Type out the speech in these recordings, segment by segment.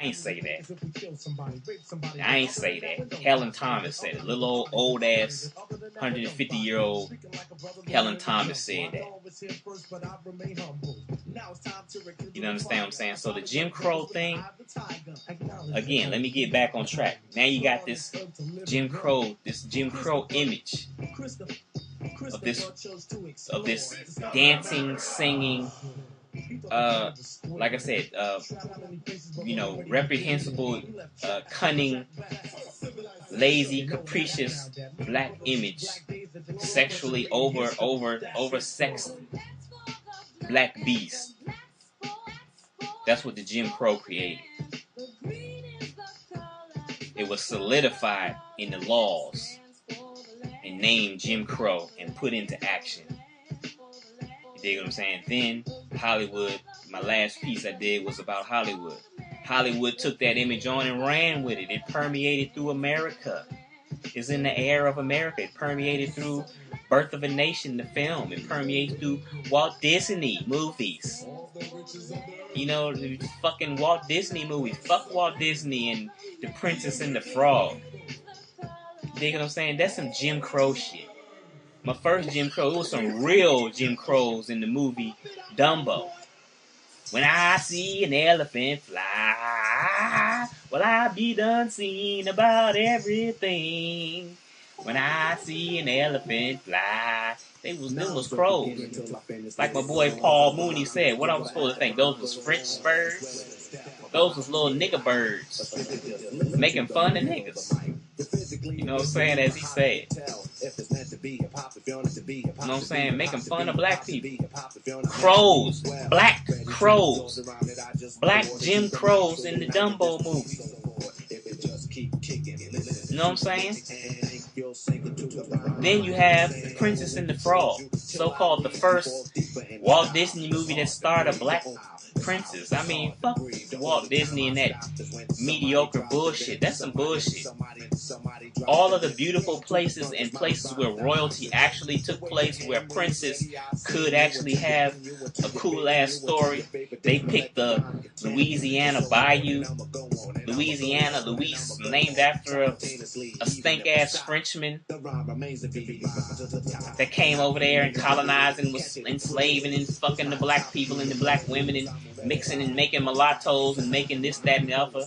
I ain't say that. I ain't say that. Helen Thomas said it. Little old ass 150-year-old Helen Thomas said that. You understand what I'm saying? So the Jim Crow thing, again, let me get back on track. Now you got this Jim Crow image of this dancing, singing, like I said, reprehensible, cunning, lazy, capricious black image, sexually oversexed black beast. That's what the Jim Crow created. It was solidified in the laws and named Jim Crow and put into action. You dig what I'm saying? Then Hollywood, my last piece I did was about Hollywood. Hollywood took that image on and ran with it. It permeated through America. It's in the air of America. It permeated through Birth of a Nation, the film. It permeated through Walt Disney movies. The fucking Walt Disney movies. Fuck Walt Disney and The Princess and the Frog. You dig what I'm saying? That's some Jim Crow shit. My first Jim Crow, it was some real Jim Crows in the movie Dumbo. When I see an elephant fly, well, I be done seen about everything. When I see an elephant fly, them was crows. Like my boy Paul Mooney said, what I was supposed to think? Those was French birds? Those was little nigger birds. Making fun of niggas. You know what I'm saying? As he said. You know what I'm saying? Making fun of black people. Crows. Black crows. Black Jim Crows in the Dumbo movie. You know what I'm saying? Then you have The Princess and the Frog. So-called the first Walt Disney movie that starred a black princess. I mean, fuck Walt Disney and that mediocre bullshit. That's some bullshit. All of the beautiful places and places where royalty actually took place, where princess could actually have a cool-ass story, they picked the Louisiana Bayou. Louisiana, Louis, named after a stink-ass Frenchman that came over there and colonized and was enslaving and fucking the black people and the black women and mixing and making mulattoes and making this, that, and the other.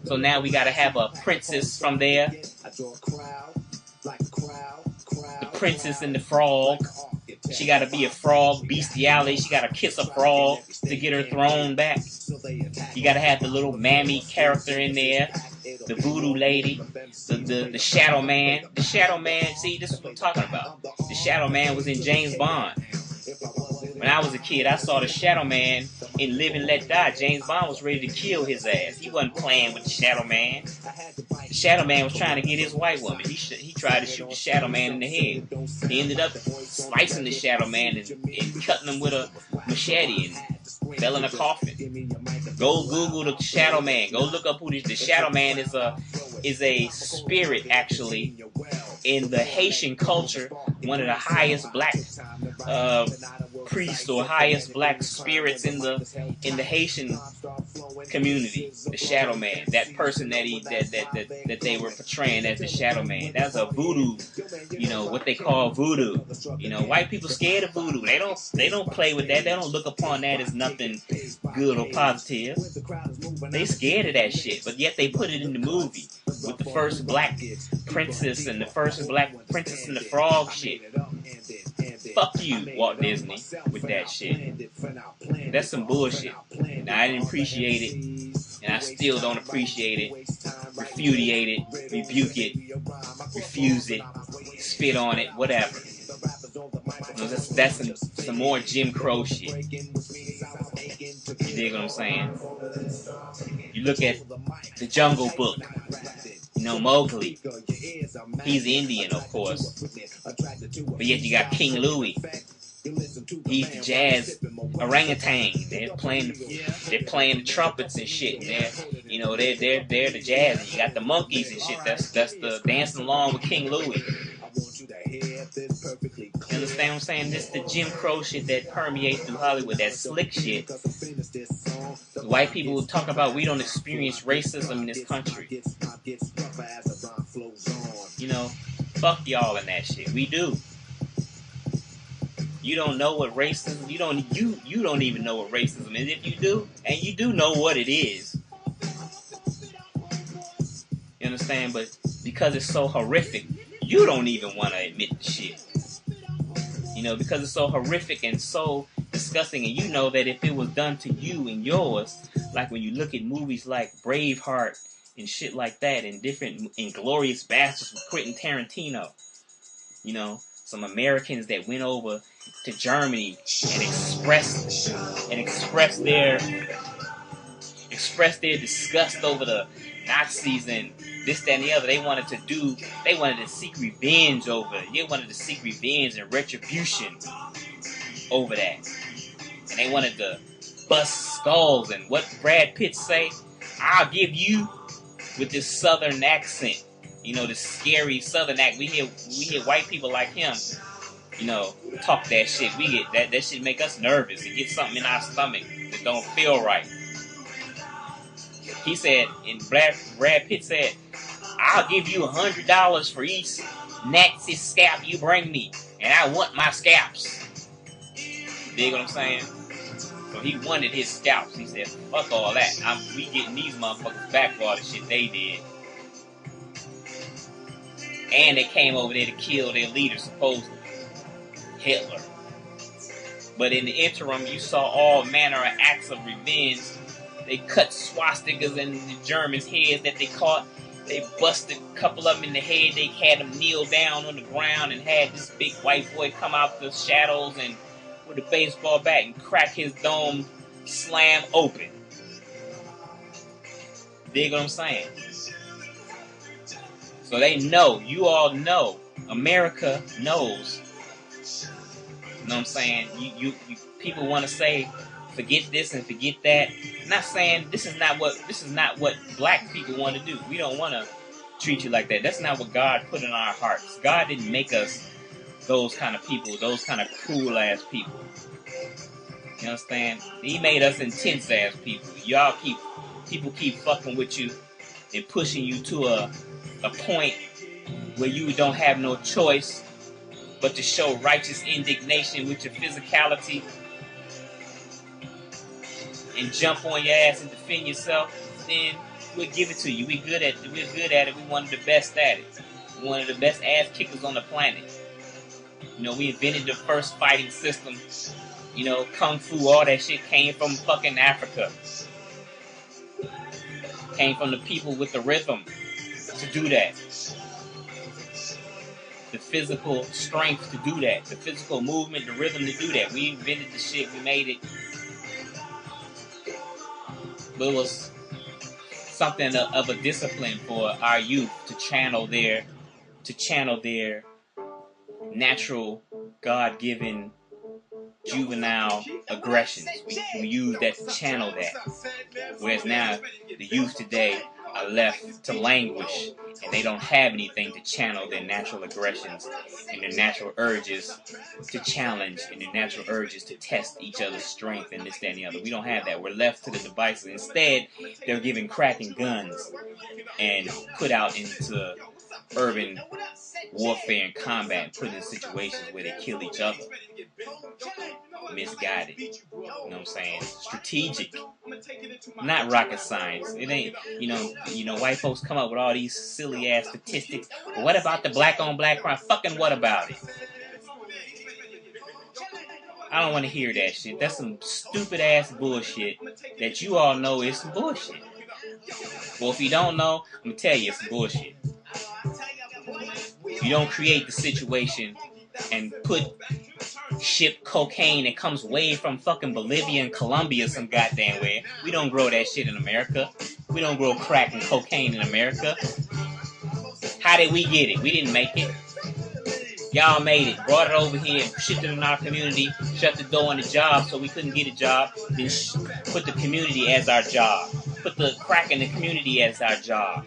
So now we gotta have a princess from there. The Princess and the Frog. She gotta be a frog, bestiality. She gotta kiss a frog to get her throne back. You gotta have the little mammy character in there. The voodoo lady. The shadow man. The shadow man, see, this is what I'm talking about. The shadow man was in James Bond. When I was a kid, I saw the Shadow Man in Live and Let Die. James Bond was ready to kill his ass. He wasn't playing with the Shadow Man. The Shadow Man was trying to get his white woman. He tried to shoot the Shadow Man in the head. He ended up slicing the Shadow Man and cutting him with a machete and fell in a coffin. Go Google the Shadow Man. Go look up who the Shadow Man is. A spirit, actually, in the Haitian culture. One of the highest black priests or highest black spirits in the Haitian community. The Shadow Man, that person that they were portraying as the Shadow Man. That's a voodoo, what they call voodoo. White people scared of voodoo. They don't play with that. They don't look upon that as nothing good or positive. They scared of that shit, but yet they put it in the movie with the first black princess and the first black Princess and the Frog shit. Fuck you, Walt Disney, with that shit. That's some bullshit. And I didn't appreciate it, and I still don't appreciate it. Repudiate it, rebuke it, refuse it, spit on it, whatever. That's some more Jim Crow shit. You dig what I'm saying? You look at the Jungle Book. Mowgli. He's Indian, of course. But yet you got King Louie. He's the jazz orangutan. They're playing the trumpets and shit. They're the jazz. And you got the monkeys and shit. That's the dancing along with King Louie. You understand what I'm saying? This the Jim Crow shit that permeates through Hollywood, that slick shit. White people will talk about we don't experience racism in this country. You know, fuck y'all and that shit. We do. You don't know what racism. You don't even know what racism is. If you do, and you do know what it is. You understand? But because it's so horrific, you don't even want to admit the shit. You know, because it's so horrific and so disgusting, and you know that if it was done to you and yours, like when you look at movies like Braveheart and shit like that, and different Inglourious Basterds with Quentin Tarantino, you know, some Americans that went over to Germany and expressed their disgust over the Nazis and this, that, and the other. They wanted to seek revenge and retribution over that. And they wanted to bust skulls. And what Brad Pitt say, I'll give you, with this southern accent. You know, this scary southern accent. We hear white people like him, you know, talk that shit. We get that shit make us nervous. It gets something in our stomach that don't feel right. He said, and Brad Pitt said, I'll give you $100 for each Nazi scalp you bring me. And I want my scalps. Dig what I'm saying? So he wanted his scalps. He said, fuck all that. We getting these motherfuckers back for all the shit they did. And they came over there to kill their leader, supposedly, Hitler. But in the interim, you saw all manner of acts of revenge. They cut swastikas in the Germans' heads that they caught. They busted a couple of them in the head. They had them kneel down on the ground and had this big white boy come out the shadows and with a baseball bat and crack his dome slam open. Dig what I'm saying? So they know, you all know, America knows. You know what I'm saying? You people want to say, forget this and forget that. I'm not saying this is not what black people want to do. We don't want to treat you like that. That's not what God put in our hearts. God didn't make us those kind of people, those kind of cruel ass people. You understand? He made us intense ass people. People keep fucking with you and pushing you to a point where you don't have no choice but to show righteous indignation with your physicality and jump on your ass and defend yourself, then we'll give it to you. We're good at it. We're one of the best at it. We're one of the best ass kickers on the planet. You know, we invented the first fighting system. You know, Kung Fu, all that shit came from fucking Africa. Came from the people with the rhythm to do that. The physical strength to do that. The physical movement, the rhythm to do that. We invented the shit. We made it. But it was something of a discipline for our youth to channel their natural, God-given, juvenile aggressions. We use that to channel that. Whereas now, the youth today are left to languish, and they don't have anything to channel their natural aggressions and their natural urges to challenge and their natural urges to test each other's strength and this, that, and the other. We don't have that. We're left to the devices. Instead, they're given crack and guns and put out into urban warfare and combat and put in situations where they kill each other. Misguided. You know what I'm saying? Strategic. Not rocket science. It ain't, you know, white folks come up with all these silly ass statistics. But what about the black on black crime? Fucking what about it? I don't want to hear that shit. That's some stupid ass bullshit that you all know is some bullshit. Well, if you don't know, I'm gonna tell you it's some bullshit. You don't create the situation and ship cocaine that comes way from fucking Bolivia and Colombia some goddamn way. We don't grow that shit in America. We don't grow crack and cocaine in America. How did we get it? We didn't make it. Y'all made it. Brought it over here and shipped it in our community. Shut the door on the job so we couldn't get a job. Then put the community as our job. Put the crack in the community as our job.